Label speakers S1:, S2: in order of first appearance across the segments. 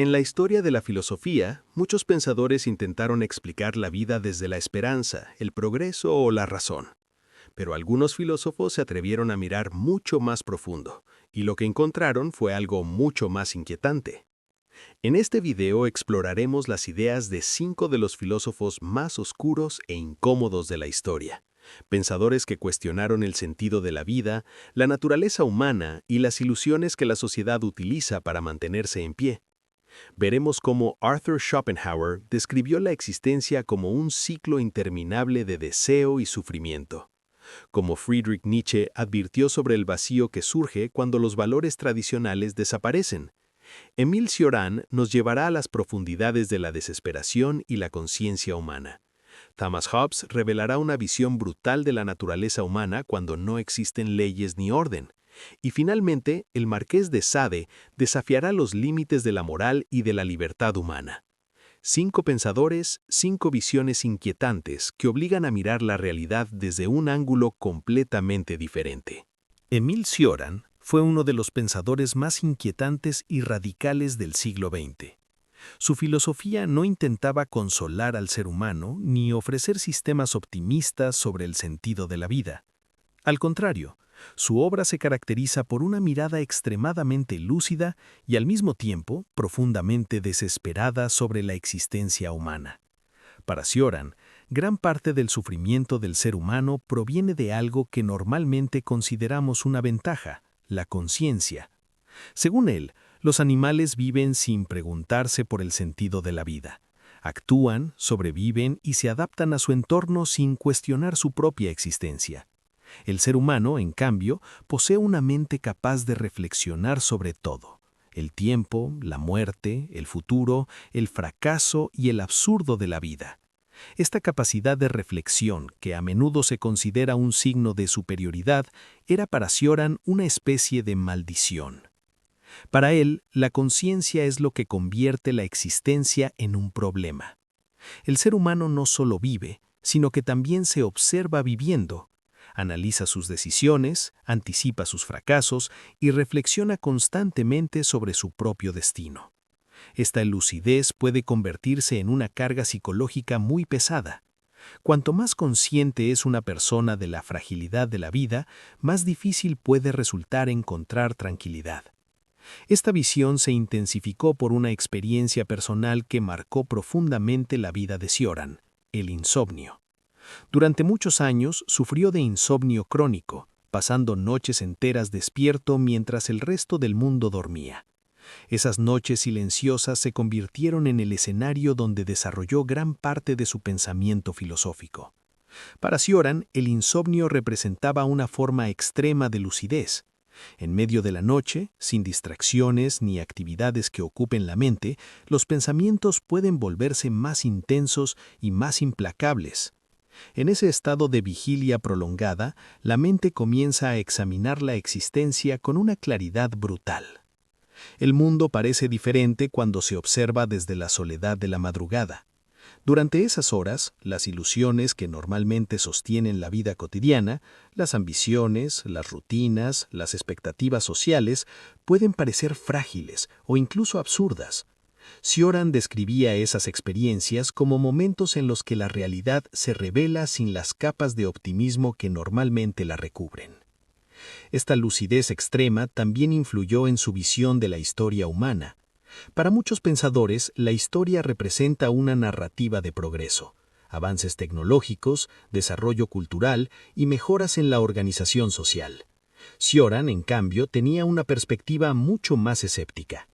S1: En la historia de la filosofía, muchos pensadores intentaron explicar la vida desde la esperanza, el progreso o la razón. Pero algunos filósofos se atrevieron a mirar mucho más profundo, y lo que encontraron fue algo mucho más inquietante. En este video exploraremos las ideas de 5 de los filósofos más oscuros e incómodos de la historia. Pensadores que cuestionaron el sentido de la vida, la naturaleza humana y las ilusiones que la sociedad utiliza para mantenerse en pie. Veremos cómo Arthur Schopenhauer describió la existencia como un ciclo interminable de deseo y sufrimiento. Como Friedrich Nietzsche advirtió sobre el vacío que surge cuando los valores tradicionales desaparecen. Émile Cioran nos llevará a las profundidades de la desesperación y la conciencia humana. Thomas Hobbes revelará una visión brutal de la naturaleza humana cuando no existen leyes ni orden. Y finalmente, el Marqués de Sade desafiará los límites de la moral y de la libertad humana. 5 pensadores, 5 visiones inquietantes que obligan a mirar la realidad desde un ángulo completamente diferente. Émile Cioran fue uno de los pensadores más inquietantes y radicales del siglo XX. Su filosofía no intentaba consolar al ser humano ni ofrecer sistemas optimistas sobre el sentido de la vida. Al contrario, su obra se caracteriza por una mirada extremadamente lúcida y al mismo tiempo profundamente desesperada sobre la existencia humana. Para Cioran, gran parte del sufrimiento del ser humano proviene de algo que normalmente consideramos una ventaja, la conciencia. Según él, los animales viven sin preguntarse por el sentido de la vida. Actúan, sobreviven y se adaptan a su entorno sin cuestionar su propia existencia. El ser humano, en cambio, posee una mente capaz de reflexionar sobre todo: el tiempo, la muerte, el futuro, el fracaso y el absurdo de la vida. Esta capacidad de reflexión, que a menudo se considera un signo de superioridad, era para Cioran una especie de maldición. Para él, la conciencia es lo que convierte la existencia en un problema. El ser humano no solo vive, sino que también se observa viviendo. Analiza sus decisiones, anticipa sus fracasos y reflexiona constantemente sobre su propio destino. Esta lucidez puede convertirse en una carga psicológica muy pesada. Cuanto más consciente es una persona de la fragilidad de la vida, más difícil puede resultar encontrar tranquilidad. Esta visión se intensificó por una experiencia personal que marcó profundamente la vida de Cioran: el insomnio. Durante muchos años sufrió de insomnio crónico, pasando noches enteras despierto mientras el resto del mundo dormía. Esas noches silenciosas se convirtieron en el escenario donde desarrolló gran parte de su pensamiento filosófico. Para Cioran, el insomnio representaba una forma extrema de lucidez. En medio de la noche, sin distracciones ni actividades que ocupen la mente, los pensamientos pueden volverse más intensos y más implacables. En ese estado de vigilia prolongada, la mente comienza a examinar la existencia con una claridad brutal. El mundo parece diferente cuando se observa desde la soledad de la madrugada. Durante esas horas, las ilusiones que normalmente sostienen la vida cotidiana, las ambiciones, las rutinas, las expectativas sociales, pueden parecer frágiles o incluso absurdas. Cioran describía esas experiencias como momentos en los que la realidad se revela sin las capas de optimismo que normalmente la recubren. Esta lucidez extrema también influyó en su visión de la historia humana. Para muchos pensadores, la historia representa una narrativa de progreso: avances tecnológicos, desarrollo cultural y mejoras en la organización social. Cioran, en cambio, tenía una perspectiva mucho más escéptica.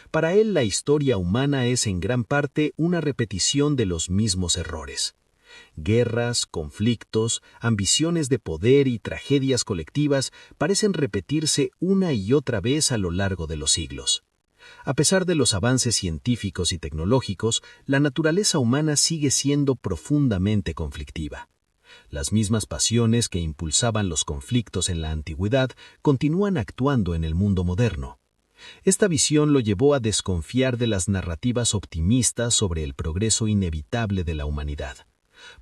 S1: Para él, la historia humana es en gran parte una repetición de los mismos errores. Guerras, conflictos, ambiciones de poder y tragedias colectivas parecen repetirse una y otra vez a lo largo de los siglos. A pesar de los avances científicos y tecnológicos, la naturaleza humana sigue siendo profundamente conflictiva. Las mismas pasiones que impulsaban los conflictos en la antigüedad continúan actuando en el mundo moderno. Esta visión lo llevó a desconfiar de las narrativas optimistas sobre el progreso inevitable de la humanidad.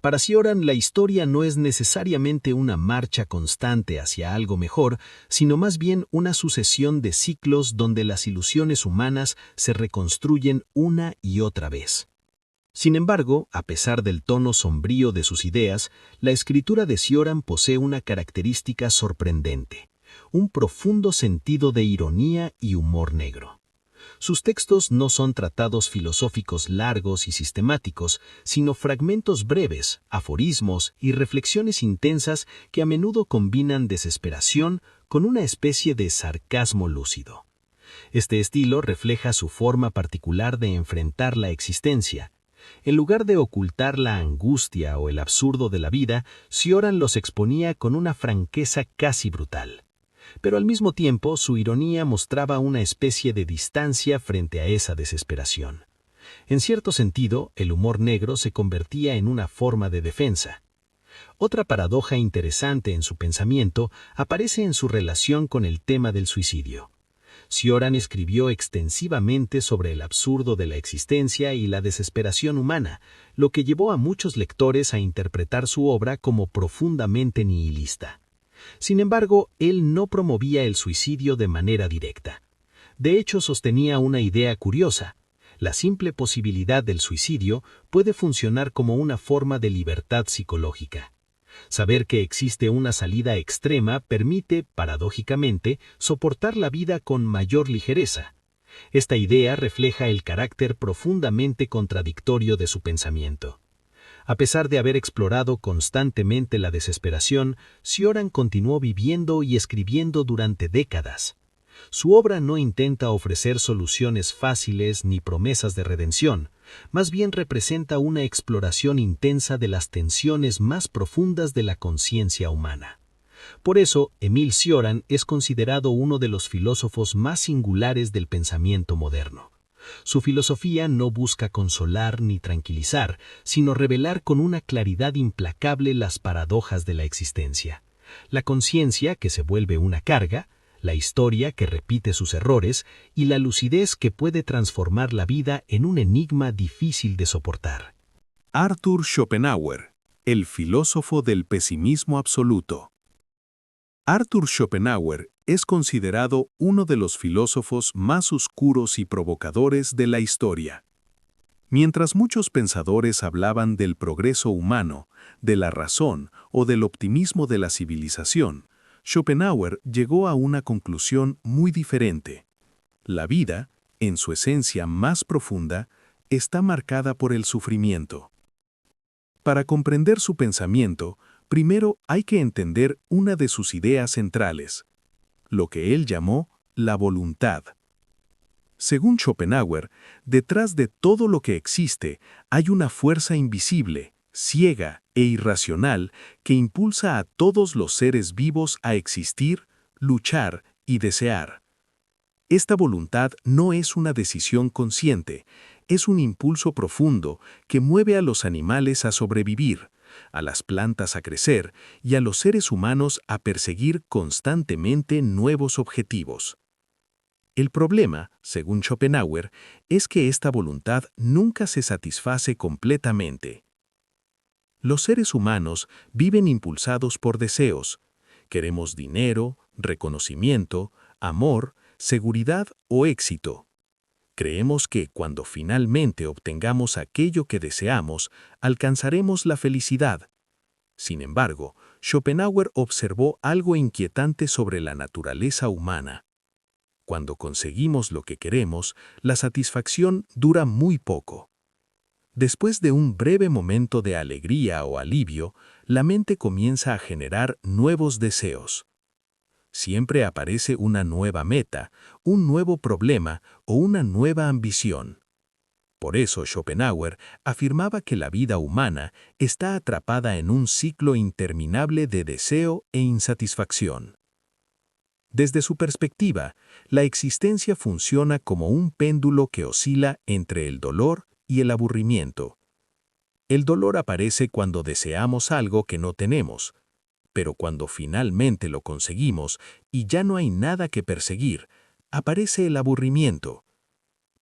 S2: Para Cioran, la historia no es necesariamente una marcha constante hacia algo mejor, sino más bien una sucesión de ciclos donde las ilusiones humanas se reconstruyen una y otra vez. Sin embargo, a pesar del tono sombrío de sus ideas, la escritura de Cioran posee una característica sorprendente: un profundo sentido de ironía y humor negro. Sus textos no son tratados filosóficos largos y sistemáticos, sino fragmentos breves, aforismos y reflexiones intensas que a menudo combinan desesperación con una especie de sarcasmo lúcido. Este estilo refleja su forma particular de enfrentar la existencia. En lugar de ocultar la angustia o el absurdo de la vida, Cioran los exponía con una franqueza casi brutal. Pero al mismo tiempo su ironía mostraba una especie de distancia frente a esa desesperación. En cierto sentido, el humor negro se convertía en una forma de defensa. Otra paradoja interesante en su pensamiento aparece en su relación con el tema del suicidio. Cioran escribió extensivamente sobre el absurdo de la existencia y la desesperación humana, lo que llevó a muchos lectores a interpretar su obra como profundamente nihilista. Sin embargo, él no promovía el suicidio de manera directa. De hecho, sostenía una idea curiosa: la simple posibilidad del suicidio puede funcionar como una forma de libertad psicológica. Saber que existe una salida extrema permite, paradójicamente, soportar la vida con mayor ligereza. Esta idea refleja el carácter profundamente contradictorio de su pensamiento. A pesar de haber explorado constantemente la desesperación, Cioran continuó viviendo y escribiendo durante décadas. Su obra no intenta ofrecer soluciones fáciles ni promesas de redención, más bien representa una exploración intensa de las tensiones más profundas de la conciencia humana. Por eso, Émile Cioran es considerado uno de los filósofos más singulares del pensamiento moderno. Su filosofía no busca consolar ni tranquilizar, sino revelar con una claridad implacable las paradojas de la existencia. La conciencia que se vuelve una carga, la historia que repite sus errores y la lucidez que puede transformar la vida en un enigma difícil de soportar.
S3: Arthur Schopenhauer, el filósofo del pesimismo absoluto. Arthur Schopenhauer es considerado uno de los filósofos más oscuros y provocadores de la historia. Mientras muchos pensadores hablaban del progreso humano, de la razón o del optimismo de la civilización, Schopenhauer llegó a una conclusión muy diferente. La vida, en su esencia más profunda, está marcada por el sufrimiento. Para comprender su pensamiento, primero hay que entender una de sus ideas centrales, lo que él llamó la voluntad. Según Schopenhauer, detrás de todo lo que existe hay una fuerza invisible, ciega e irracional que impulsa a todos los seres vivos a existir, luchar y desear. Esta voluntad no es una decisión consciente, es un impulso profundo que mueve a los animales a sobrevivir, a las plantas a crecer y a los seres humanos a perseguir constantemente nuevos objetivos. El problema, según Schopenhauer, es que esta voluntad nunca se satisface completamente. Los seres humanos viven impulsados por deseos. Queremos dinero, reconocimiento, amor, seguridad o éxito. Creemos que cuando finalmente obtengamos aquello que deseamos, alcanzaremos la felicidad. Sin embargo, Schopenhauer observó algo inquietante sobre la naturaleza humana. Cuando conseguimos lo que queremos, la satisfacción dura muy poco. Después de un breve momento de alegría o alivio, la mente comienza a generar nuevos deseos. Siempre aparece una nueva meta, un nuevo problema o una nueva ambición. Por eso Schopenhauer afirmaba que la vida humana está atrapada en un ciclo interminable de deseo e insatisfacción. Desde su perspectiva, la existencia funciona como un péndulo que oscila entre el dolor y el aburrimiento. El dolor aparece cuando deseamos algo que no tenemos, pero cuando finalmente lo conseguimos y ya no hay nada que perseguir, aparece el aburrimiento.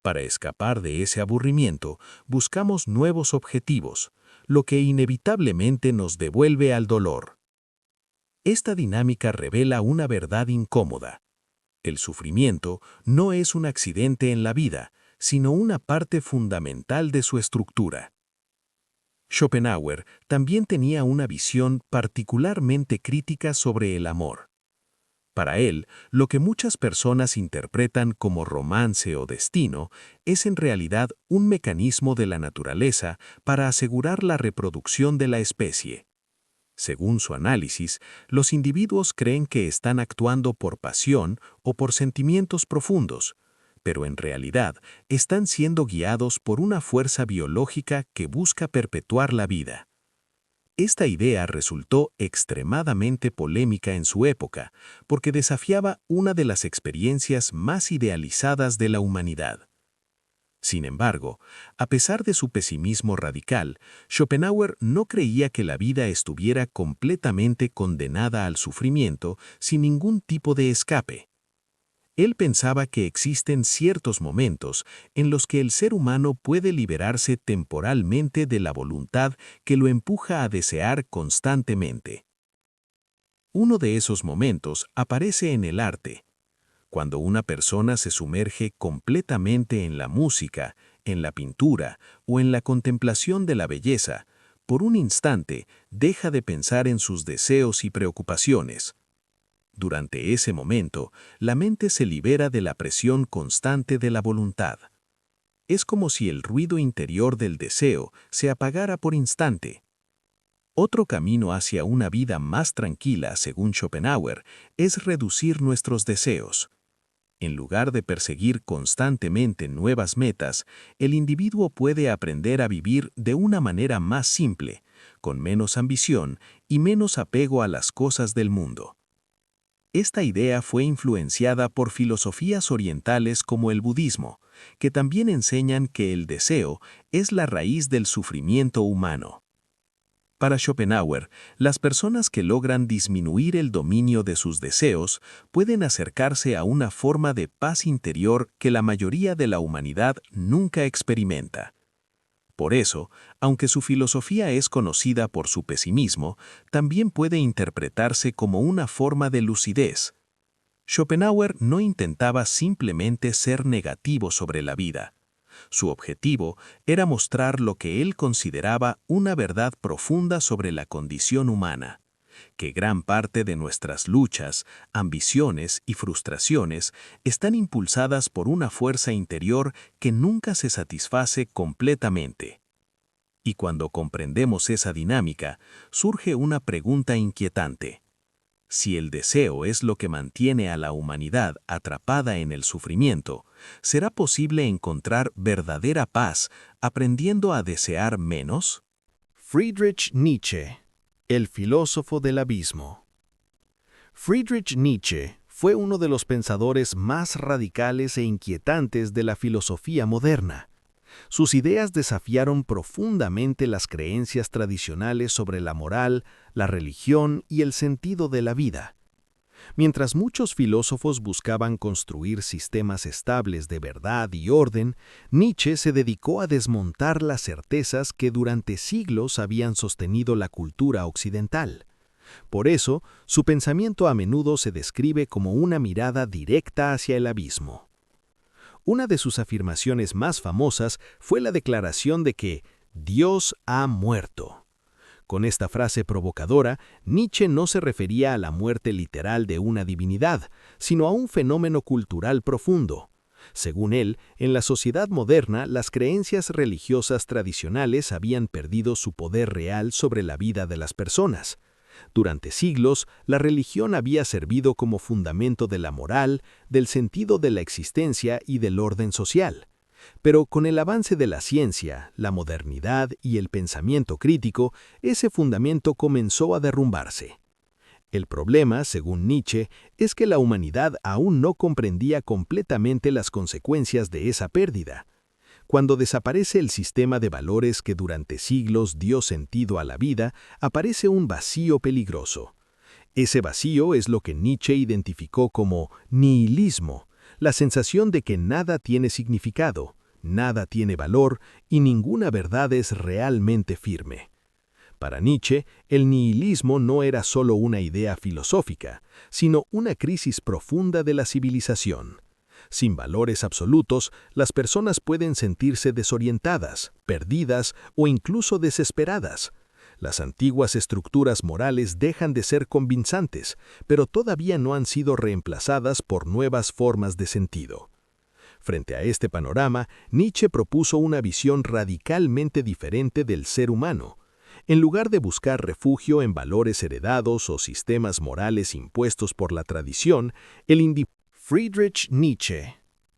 S3: Para escapar de ese aburrimiento, buscamos nuevos objetivos, lo que inevitablemente nos devuelve al dolor. Esta dinámica revela una verdad incómoda. El sufrimiento no es un accidente en la vida, sino una parte fundamental de su estructura. Schopenhauer también tenía una visión particularmente crítica sobre el amor. Para él, lo que muchas personas interpretan como romance o destino es en realidad un mecanismo de la naturaleza para asegurar la reproducción de la especie. Según su análisis, los individuos creen que están actuando por pasión o por sentimientos profundos, pero en realidad están siendo guiados por una fuerza biológica que busca perpetuar la vida. Esta idea resultó extremadamente polémica en su época, porque desafiaba una de las experiencias más idealizadas de la humanidad. Sin embargo, a pesar de su pesimismo radical, Schopenhauer no creía que la vida estuviera completamente condenada al sufrimiento sin ningún tipo de escape. Él pensaba que existen ciertos momentos en los que el ser humano puede liberarse temporalmente de la voluntad que lo empuja a desear constantemente. Uno de esos momentos aparece en el arte. Cuando una persona se sumerge completamente en la música, en la pintura o en la contemplación de la belleza, por un instante deja de pensar en sus deseos y preocupaciones. Durante ese momento, la mente se libera de la presión constante de la voluntad. Es como si el ruido interior del deseo se apagara por instante. Otro camino hacia una vida más tranquila, según Schopenhauer, es reducir nuestros deseos. En lugar de perseguir constantemente nuevas metas, el individuo puede aprender a vivir de una manera más simple, con menos ambición y menos apego a las cosas del mundo. Esta idea fue influenciada por filosofías orientales como el budismo, que también enseñan que el deseo es la raíz del sufrimiento humano. Para Schopenhauer, las personas que logran disminuir el dominio de sus deseos pueden acercarse a una forma de paz interior que la mayoría de la humanidad nunca experimenta. Por eso, aunque su filosofía es conocida por su pesimismo, también puede interpretarse como una forma de lucidez. Schopenhauer no intentaba simplemente ser negativo sobre la vida. Su objetivo era mostrar lo que él consideraba una verdad profunda sobre la condición humana, que gran parte de nuestras luchas, ambiciones y frustraciones están impulsadas por una fuerza interior que nunca se satisface completamente. Y cuando comprendemos esa dinámica, surge una pregunta inquietante. Si el deseo es lo que mantiene a la humanidad atrapada en el sufrimiento, ¿será posible encontrar verdadera paz aprendiendo a desear menos?
S2: Friedrich Nietzsche, el filósofo del abismo. Friedrich Nietzsche fue uno de los pensadores más radicales e inquietantes de la filosofía moderna. Sus ideas desafiaron profundamente las creencias tradicionales sobre la moral, la religión y el sentido de la vida. Mientras muchos filósofos buscaban construir sistemas estables de verdad y orden, Nietzsche se dedicó a desmontar las certezas que durante siglos habían sostenido la cultura occidental. Por eso, su pensamiento a menudo se describe como una mirada directa hacia el abismo. Una de sus afirmaciones más famosas fue la declaración de que Dios ha muerto. Con esta frase provocadora, Nietzsche no se refería a la muerte literal de una divinidad, sino a un fenómeno cultural profundo. Según él, en la sociedad moderna, las creencias religiosas tradicionales habían perdido su poder real sobre la vida de las personas. Durante siglos, la religión había servido como fundamento de la moral, del sentido de la existencia y del orden social. Pero con el avance de la ciencia, la modernidad y el pensamiento crítico, ese fundamento comenzó a derrumbarse. El problema, según Nietzsche, es que la humanidad aún no comprendía completamente las consecuencias de esa pérdida. Cuando desaparece el sistema de valores que durante siglos dio sentido a la vida, aparece un vacío peligroso. Ese vacío es lo que Nietzsche identificó como nihilismo, la sensación de que nada tiene significado, nada tiene valor y ninguna verdad es realmente firme. Para Nietzsche, el nihilismo no era solo una idea filosófica, sino una crisis profunda de la civilización. Sin valores absolutos, las personas pueden sentirse desorientadas, perdidas o incluso desesperadas. Las antiguas estructuras morales dejan de ser convincentes, pero todavía no han sido reemplazadas por nuevas formas de sentido. Frente a este panorama, Nietzsche propuso una visión radicalmente diferente del ser humano. En lugar de buscar refugio en valores heredados o sistemas morales impuestos por la tradición, el individuo Friedrich Nietzsche,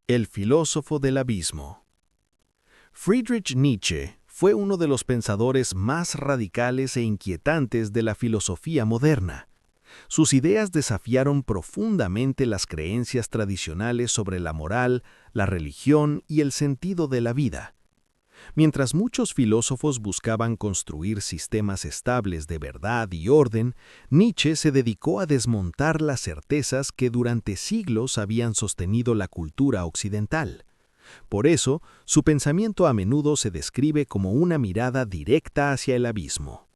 S2: el filósofo del abismo. Friedrich Nietzsche fue uno de los pensadores más radicales e inquietantes de la filosofía moderna. Sus ideas desafiaron profundamente las creencias tradicionales sobre la moral, la religión y el sentido de la vida. Mientras muchos filósofos buscaban construir sistemas estables de verdad y orden, Nietzsche se dedicó a desmontar las certezas que durante siglos habían sostenido la cultura occidental. Por eso, su pensamiento a menudo se describe como una mirada directa hacia el abismo.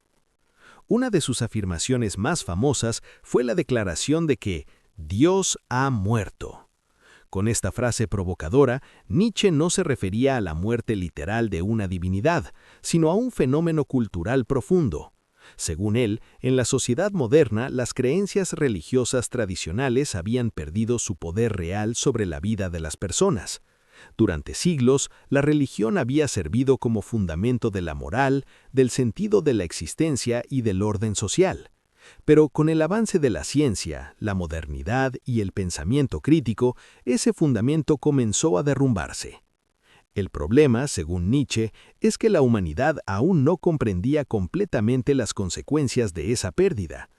S2: Una de sus afirmaciones más famosas fue la declaración de que Dios ha muerto. Con esta frase provocadora, Nietzsche no se refería a la muerte literal de una divinidad, sino a un fenómeno cultural profundo. Según él, en la sociedad moderna, las creencias religiosas tradicionales habían perdido su poder real sobre la vida de las personas. Durante siglos, la religión había servido como fundamento de la moral, del sentido de la existencia y del orden social. Pero con el avance de la ciencia, la modernidad y el pensamiento crítico, ese fundamento comenzó a derrumbarse. El problema, según Nietzsche, es que la humanidad aún no comprendía completamente las consecuencias de esa pérdida.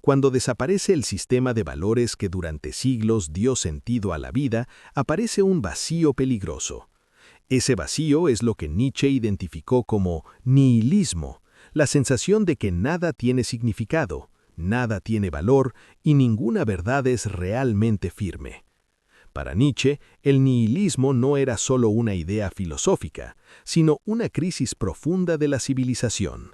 S2: Cuando desaparece el sistema de valores que durante siglos dio sentido a la vida, aparece un vacío peligroso. Ese vacío es lo que Nietzsche identificó como nihilismo, la sensación de que nada tiene significado, nada tiene valor y ninguna verdad es realmente firme. Para Nietzsche, el nihilismo no era solo una idea filosófica, sino una crisis profunda de la civilización.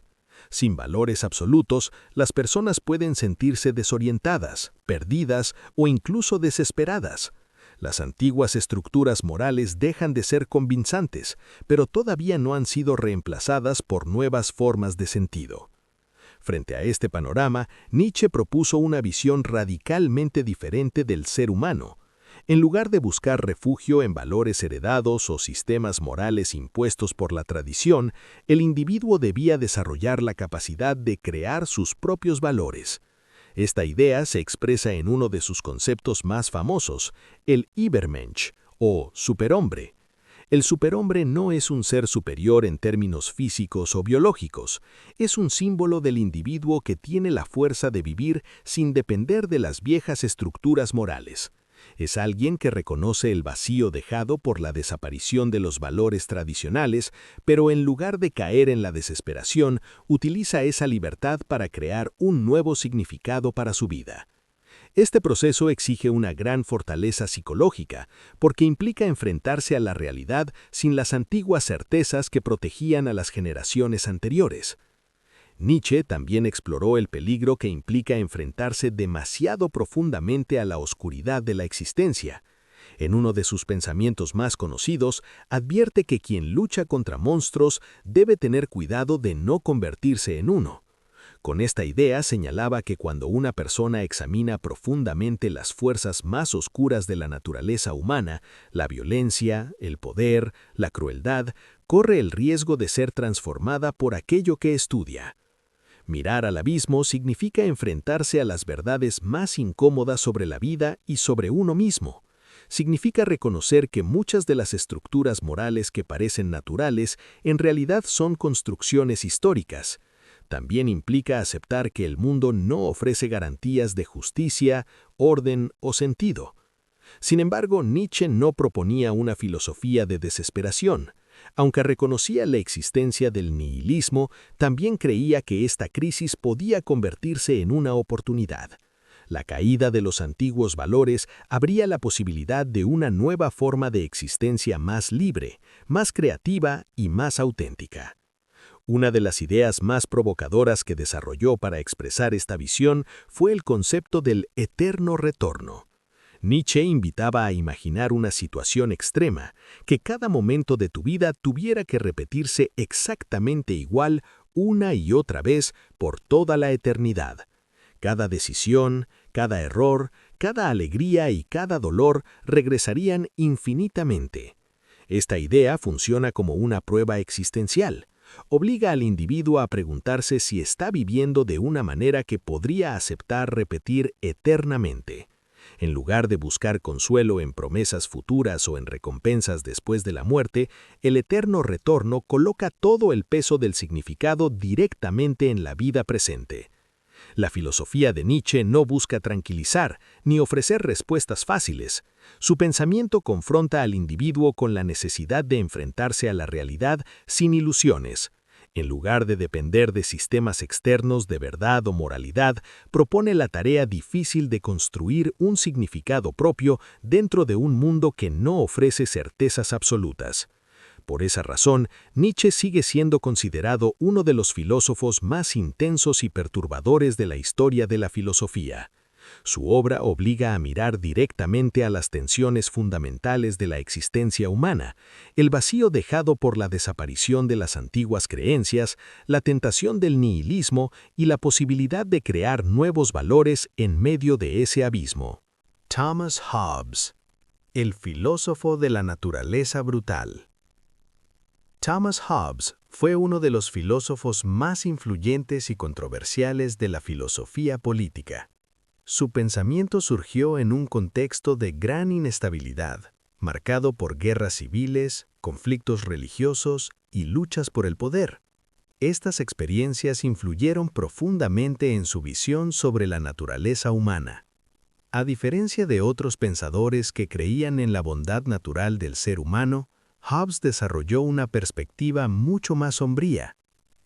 S2: Sin valores absolutos, las personas pueden sentirse desorientadas, perdidas o incluso desesperadas. Las antiguas estructuras morales dejan de ser convincentes, pero todavía no han sido reemplazadas por nuevas formas de sentido. Frente a este panorama, Nietzsche propuso una visión radicalmente diferente del ser humano. En lugar de buscar refugio en valores heredados o sistemas morales impuestos por la tradición, el individuo debía desarrollar la capacidad de crear sus propios valores. Esta idea se expresa en uno de sus conceptos más famosos, el Übermensch, o superhombre. El superhombre no es un ser superior en términos físicos o biológicos, es un símbolo del individuo que tiene la fuerza de vivir sin depender de las viejas estructuras morales. Es alguien que reconoce el vacío dejado por la desaparición de los valores tradicionales, pero en lugar de caer en la desesperación, utiliza esa libertad para crear un nuevo significado para su vida. Este proceso exige una gran fortaleza psicológica, porque implica enfrentarse a la realidad sin las antiguas certezas que protegían a las generaciones anteriores. Nietzsche también exploró el peligro que implica enfrentarse demasiado profundamente a la oscuridad de la existencia. En uno de sus pensamientos más conocidos, advierte que quien lucha contra monstruos debe tener cuidado de no convertirse en uno. Con esta idea señalaba que cuando una persona examina profundamente las fuerzas más oscuras de la naturaleza humana, la violencia, el poder, la crueldad, corre el riesgo de ser transformada por aquello que estudia. Mirar al abismo significa enfrentarse a las verdades más incómodas sobre la vida y sobre uno mismo. Significa reconocer que muchas de las estructuras morales que parecen naturales en realidad son construcciones históricas. También implica aceptar que el mundo no ofrece garantías de justicia, orden o sentido. Sin embargo, Nietzsche no proponía una filosofía de desesperación. Aunque reconocía la existencia del nihilismo, también creía que esta crisis podía convertirse en una oportunidad. La caída de los antiguos valores abría la posibilidad de una nueva forma de existencia más libre, más creativa y más auténtica. Una de las ideas más provocadoras que desarrolló para expresar esta visión fue el concepto del eterno retorno. Nietzsche invitaba a imaginar una situación extrema, que cada momento de tu vida tuviera que repetirse exactamente igual una y otra vez por toda la eternidad. Cada decisión, cada error, cada alegría y cada dolor regresarían infinitamente. Esta idea funciona como una prueba existencial. Obliga al individuo a preguntarse si está viviendo de una manera que podría aceptar repetir eternamente. En lugar de buscar consuelo en promesas futuras o en recompensas después de la muerte, el eterno retorno coloca todo el peso del significado directamente en la vida presente. La filosofía de Nietzsche no busca tranquilizar ni ofrecer respuestas fáciles. Su pensamiento confronta al individuo con la necesidad de enfrentarse a la realidad sin ilusiones. En lugar de depender de sistemas externos de verdad o moralidad, propone la tarea difícil de construir un significado propio dentro de un mundo que no ofrece certezas absolutas. Por esa razón, Nietzsche sigue siendo considerado uno de los filósofos más intensos y perturbadores de la historia de la filosofía. Su obra obliga a mirar directamente a las tensiones fundamentales de la existencia humana, el vacío dejado por la desaparición de las antiguas creencias, la tentación del nihilismo y la posibilidad de crear nuevos valores en medio de ese abismo.
S1: Thomas Hobbes, el filósofo de la naturaleza brutal. Thomas Hobbes fue uno de los filósofos más influyentes y controversiales de la filosofía política. Su pensamiento surgió en un contexto de gran inestabilidad, marcado por guerras civiles, conflictos religiosos y luchas por el poder. Estas experiencias influyeron profundamente en su visión sobre la naturaleza humana. A diferencia de otros pensadores que creían en la bondad natural del ser humano, Hobbes desarrolló una perspectiva mucho más sombría.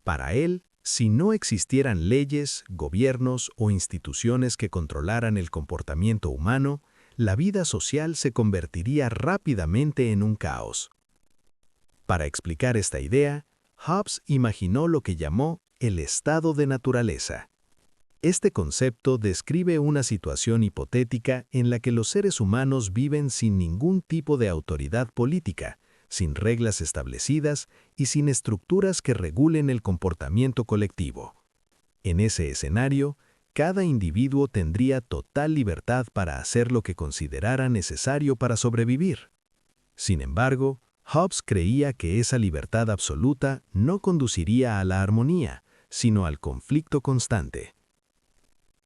S1: Para él, si no existieran leyes, gobiernos o instituciones que controlaran el comportamiento humano, la vida social se convertiría rápidamente en un caos. Para explicar esta idea, Hobbes imaginó lo que llamó el estado de naturaleza. Este concepto describe una situación hipotética en la que los seres humanos viven sin ningún tipo de autoridad política, sin reglas establecidas y sin estructuras que regulen el comportamiento colectivo. En ese escenario, cada individuo tendría total libertad para hacer lo que considerara necesario para sobrevivir. Sin embargo, Hobbes creía que esa libertad absoluta no conduciría a la armonía, sino al conflicto constante.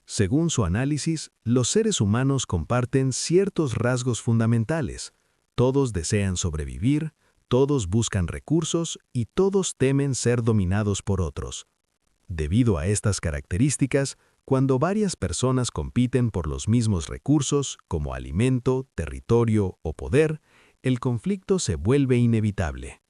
S1: Según su análisis, los seres humanos comparten ciertos rasgos fundamentales. Todos desean sobrevivir, todos buscan recursos y todos temen ser dominados por otros. Debido a estas características, cuando varias personas compiten por los mismos recursos, como alimento, territorio o poder, el conflicto se vuelve inevitable.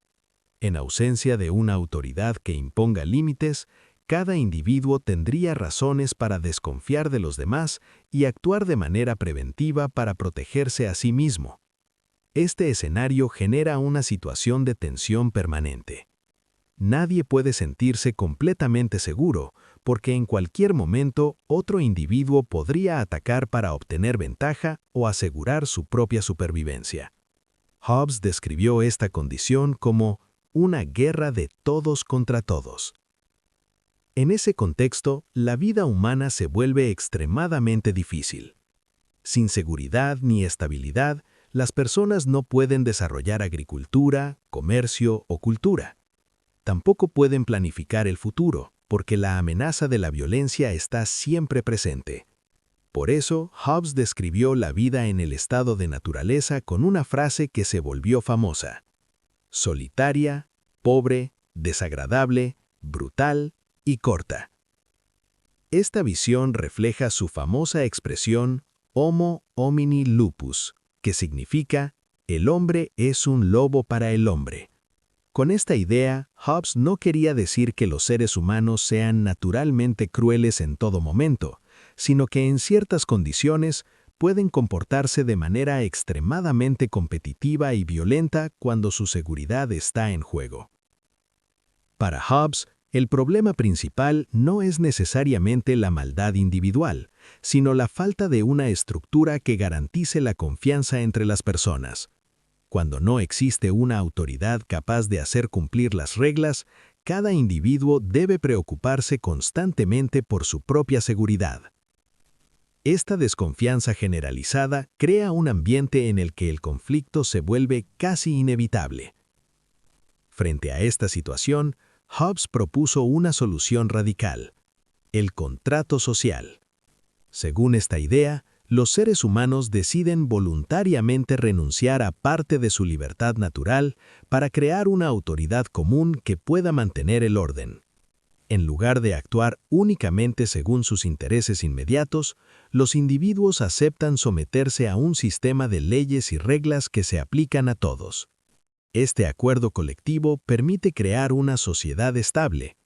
S1: En ausencia de una autoridad que imponga límites, cada individuo tendría razones para desconfiar de los demás y actuar de manera preventiva para protegerse a sí mismo. Este escenario genera una situación de tensión permanente. Nadie puede sentirse completamente seguro, porque en cualquier momento otro individuo podría atacar para obtener ventaja o asegurar su propia supervivencia. Hobbes describió esta condición como una guerra de todos contra todos. En ese contexto, la vida humana se vuelve extremadamente difícil. Sin seguridad ni estabilidad, las personas no pueden desarrollar agricultura, comercio o cultura. Tampoco pueden planificar el futuro, porque la amenaza de la violencia está siempre presente. Por eso, Hobbes describió la vida en el estado de naturaleza con una frase que se volvió famosa: solitaria, pobre, desagradable, brutal y corta. Esta visión refleja su famosa expresión Homo homini lupus, que significa el hombre es un lobo para el hombre. Con esta idea, Hobbes no quería decir que los seres humanos sean naturalmente crueles en todo momento,
S2: sino que en ciertas condiciones pueden comportarse de manera extremadamente competitiva y violenta cuando su seguridad está en juego. Para Hobbes, el problema principal no es necesariamente la maldad individual, sino la falta de una estructura que garantice la confianza entre las personas. Cuando no existe una autoridad capaz de hacer cumplir las reglas, cada individuo debe preocuparse constantemente por su propia seguridad. Esta desconfianza generalizada crea un ambiente en el que el conflicto se vuelve casi inevitable. Frente a esta situación, Hobbes propuso una solución radical: el contrato social. Según esta idea, los seres humanos deciden voluntariamente renunciar a parte de su libertad natural para crear una autoridad común que pueda mantener el orden. En lugar de actuar únicamente según sus intereses inmediatos, los individuos aceptan someterse a un sistema de leyes y reglas que se aplican a todos. Este acuerdo colectivo permite crear una sociedad estable.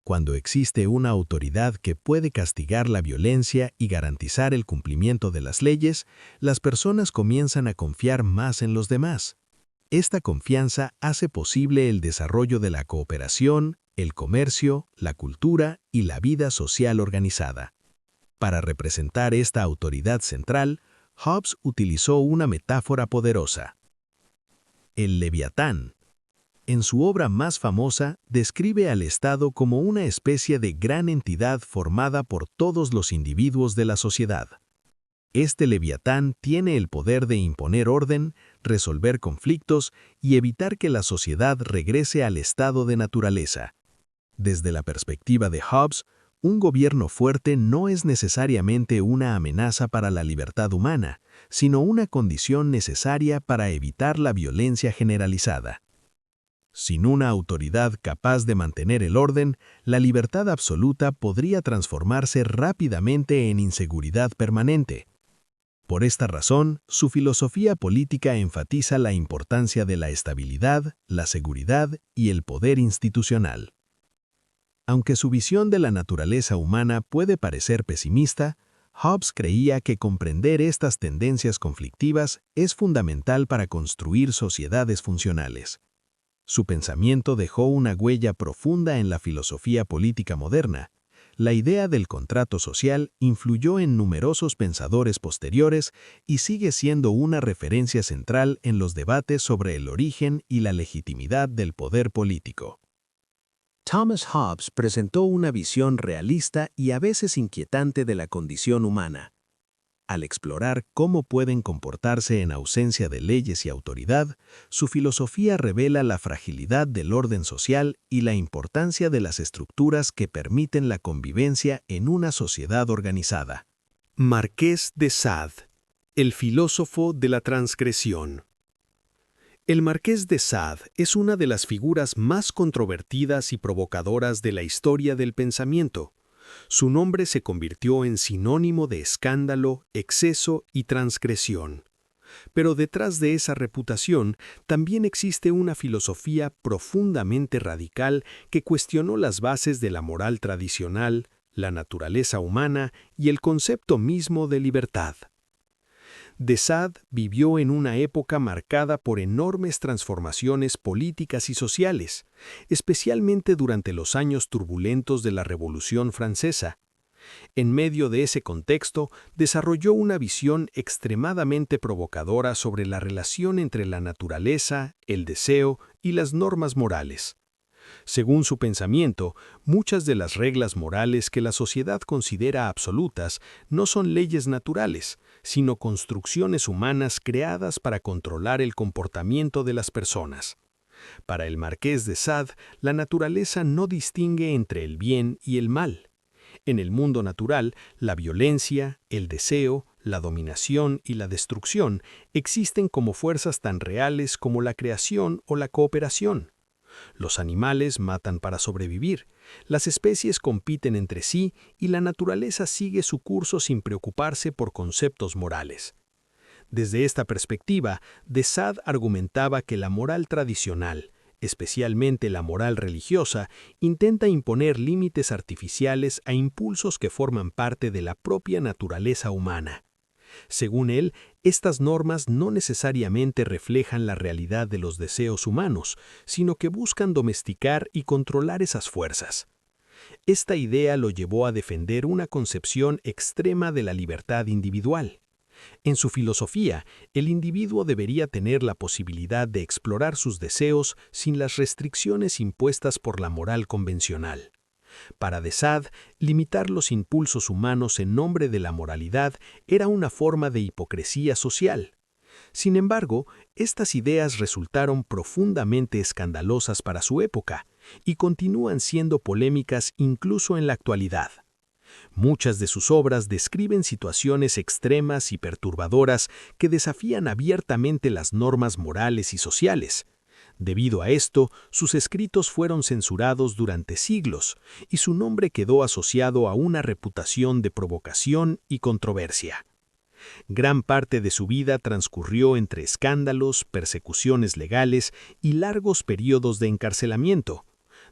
S2: Cuando existe una autoridad que puede castigar la violencia y garantizar el cumplimiento de las leyes, las personas comienzan a confiar más en los demás. Esta confianza hace posible el desarrollo de la cooperación, el comercio, la cultura y la vida social organizada. Para representar esta autoridad central, Hobbes utilizó una metáfora poderosa: el Leviatán. En su obra más famosa, describe al Estado como una especie de gran entidad formada por todos los individuos de la sociedad. Este Leviatán tiene el poder de imponer orden, resolver conflictos y evitar que la sociedad regrese al estado de naturaleza. Desde la perspectiva de Hobbes, un gobierno fuerte no es necesariamente una amenaza para la libertad humana, sino una condición necesaria para evitar la violencia generalizada. Sin una autoridad capaz de mantener el orden, la libertad absoluta podría transformarse rápidamente en inseguridad permanente. Por esta razón, su filosofía política enfatiza la importancia de la estabilidad, la seguridad y el poder institucional. Aunque su visión de la naturaleza humana puede parecer pesimista, Hobbes creía que comprender estas tendencias conflictivas es fundamental para construir sociedades funcionales. Su pensamiento dejó una huella profunda en la filosofía política moderna. La idea del contrato social influyó en numerosos pensadores posteriores y sigue siendo una referencia central en los debates sobre el origen y la legitimidad del poder político. Thomas Hobbes presentó una visión realista y a veces inquietante de la condición humana. Al explorar cómo pueden comportarse en ausencia de leyes y autoridad, su filosofía revela la fragilidad del orden social y la importancia de las estructuras que permiten la convivencia en una sociedad organizada.
S3: Marqués de Sade, el filósofo de la transgresión. El Marqués de Sade es una de las figuras más controvertidas y provocadoras de la historia del pensamiento. Su nombre se convirtió en sinónimo de escándalo, exceso y transgresión. Pero detrás de esa reputación también existe una filosofía profundamente radical que cuestionó las bases de la moral tradicional, la naturaleza humana y el concepto mismo de libertad. De Sade vivió en una época marcada por enormes transformaciones políticas y sociales, especialmente durante los años turbulentos de la Revolución Francesa. En medio de ese contexto, desarrolló una visión extremadamente provocadora sobre la relación entre la naturaleza, el deseo y las normas morales. Según su pensamiento, muchas de las reglas morales que la sociedad considera absolutas no son leyes naturales, sino construcciones humanas creadas para controlar el comportamiento de las personas. Para el Marqués de Sade, la naturaleza no distingue entre el bien y el mal. En el mundo natural, la violencia, el deseo, la dominación y la destrucción existen como fuerzas tan reales como la creación o la cooperación. Los animales matan para sobrevivir, las especies compiten entre sí y la naturaleza sigue su curso sin preocuparse por conceptos morales. Desde esta perspectiva, de Sade argumentaba que la moral tradicional,
S2: especialmente la moral religiosa, intenta imponer límites artificiales a impulsos que forman parte de la propia naturaleza humana. Según él, estas normas no necesariamente reflejan la realidad de los deseos humanos, sino que buscan domesticar y controlar esas fuerzas. Esta idea lo llevó a defender una concepción extrema de la libertad individual. En su filosofía, el individuo debería tener la posibilidad de explorar sus deseos sin las restricciones impuestas por la moral convencional. Para de Sade, limitar los impulsos humanos en nombre de la moralidad era una forma de hipocresía social. Sin embargo, estas ideas resultaron profundamente escandalosas para su época y continúan siendo polémicas incluso en la actualidad. Muchas de sus obras describen situaciones extremas y perturbadoras que desafían abiertamente las normas morales y sociales. Debido a esto, sus escritos fueron censurados durante siglos y su nombre quedó asociado a una reputación de provocación y controversia. Gran parte de su vida transcurrió entre escándalos, persecuciones legales y largos periodos de encarcelamiento.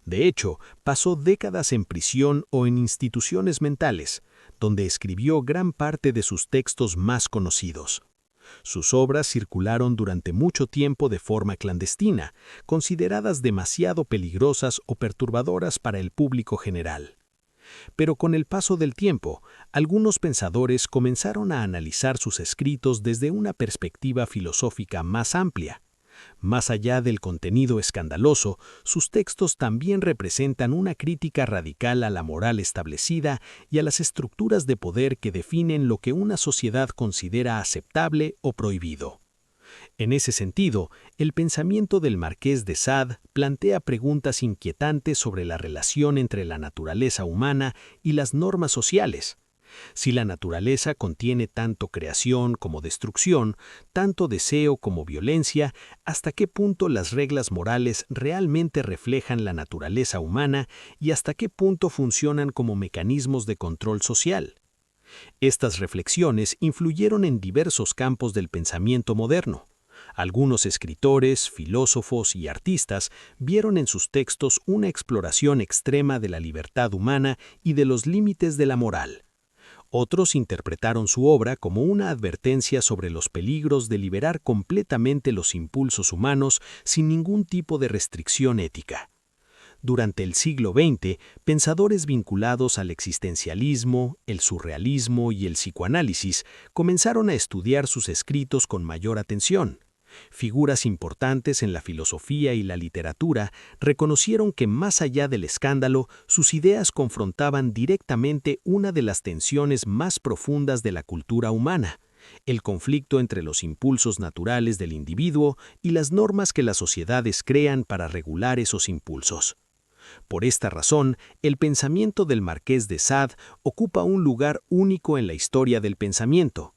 S2: De hecho, pasó décadas en prisión o en instituciones mentales, donde escribió gran parte de sus textos más conocidos. Sus obras circularon durante mucho tiempo de forma clandestina, consideradas demasiado peligrosas o perturbadoras para el público general. Pero con el paso del tiempo, algunos pensadores comenzaron a analizar sus escritos desde una perspectiva filosófica más amplia. Más allá del contenido escandaloso, sus textos también representan una crítica radical a la moral establecida y a las estructuras de poder que definen lo que una sociedad considera aceptable o prohibido. En ese sentido, el pensamiento del Marqués de Sade plantea preguntas inquietantes sobre la relación entre la naturaleza humana y las normas sociales. Si la naturaleza contiene tanto creación como destrucción, tanto deseo como violencia, ¿hasta qué punto las reglas morales realmente reflejan la naturaleza humana y hasta qué punto funcionan como mecanismos de control social? Estas reflexiones influyeron en diversos campos del pensamiento moderno. Algunos escritores, filósofos y artistas vieron en sus textos una exploración extrema de la libertad humana y de los límites de la moral. Otros interpretaron su obra como una advertencia sobre los peligros de liberar completamente los impulsos humanos sin ningún tipo de restricción ética. Durante el siglo XX, pensadores vinculados al existencialismo, el surrealismo y el psicoanálisis comenzaron a estudiar sus escritos con mayor atención. Figuras importantes en la filosofía y la literatura reconocieron que más allá del escándalo, sus ideas confrontaban directamente una de las tensiones más profundas de la cultura humana: el conflicto entre los impulsos naturales del individuo y las normas que las sociedades crean para regular esos impulsos. Por esta razón, el pensamiento del Marqués de Sade ocupa un lugar único en la historia del pensamiento.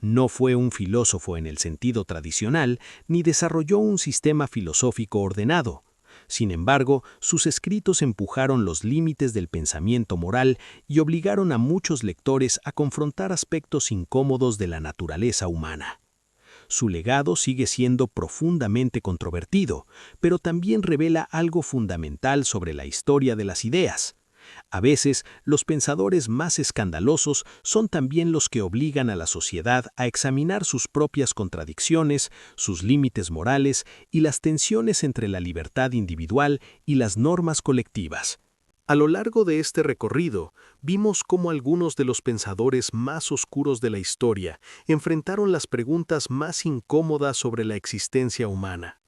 S2: No fue un filósofo en el sentido tradicional, ni desarrolló un sistema filosófico ordenado. Sin embargo, sus escritos empujaron los límites del pensamiento moral y obligaron a muchos lectores a confrontar aspectos incómodos de la naturaleza humana. Su legado sigue siendo profundamente controvertido, pero también revela algo fundamental sobre la historia de las ideas. A veces, los pensadores más escandalosos son también los que obligan a la sociedad a examinar sus propias contradicciones, sus límites morales y las tensiones entre la libertad individual y las normas colectivas.
S1: A lo largo de este recorrido, vimos cómo algunos de los pensadores más oscuros de la historia enfrentaron las preguntas más incómodas sobre la existencia humana.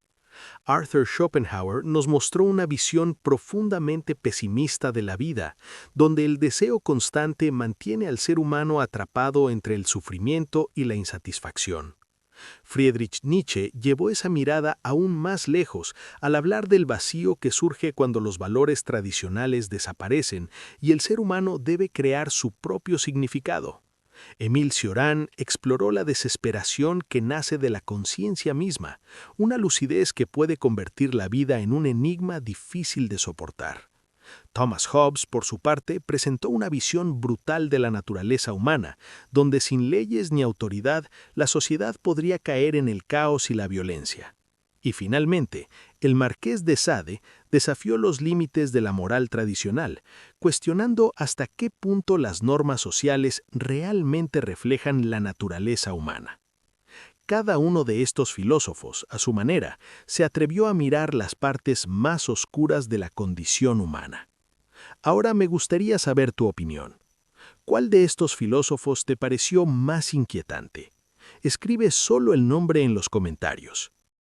S1: Arthur Schopenhauer nos mostró una visión profundamente pesimista de la vida, donde el deseo constante mantiene al ser humano atrapado entre el sufrimiento y la insatisfacción. Friedrich Nietzsche llevó esa mirada aún más lejos al hablar del vacío que surge cuando los valores tradicionales desaparecen y el ser humano debe crear su propio significado. Émile Cioran exploró la desesperación que nace de la conciencia misma, una lucidez que puede convertir la vida en un enigma difícil de soportar. Thomas Hobbes, por su parte, presentó una visión brutal de la naturaleza humana, donde sin leyes ni autoridad, la sociedad podría caer en el caos y la violencia. Y finalmente, el Marqués de Sade desafió los límites de la moral tradicional, cuestionando hasta qué punto las normas sociales realmente reflejan la naturaleza humana. Cada uno de estos filósofos, a su manera, se atrevió a mirar las partes más oscuras de la condición humana. Ahora me gustaría saber tu opinión. ¿Cuál de estos filósofos te pareció más inquietante? Escribe solo el nombre en los comentarios.